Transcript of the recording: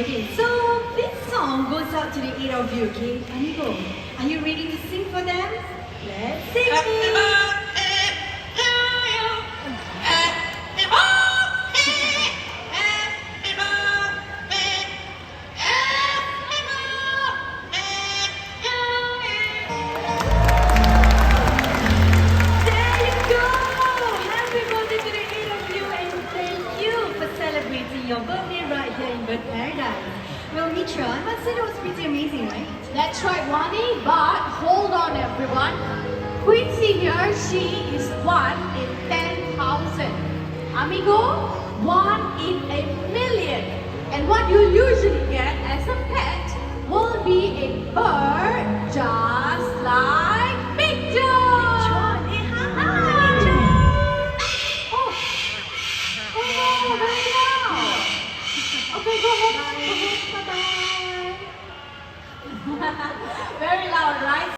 Okay, so this song goes out to the eight of you, okay? Amigo, are you ready to sing for them? Let's sing it! There you go! Happy birthday to the eight of you and thank you for celebrating your birthday right here in Bird Paradise. Well, Mitra, I must say that was pretty amazing, right? That's right, Wani, but hold on everyone. Quincy here, she is 1 in 10,000. Amigo, 1 in a million. And what you usually get as a pet will be a bird just like Victor. Oh, very loud. Okay, go home. Bye-bye. Very loud, right?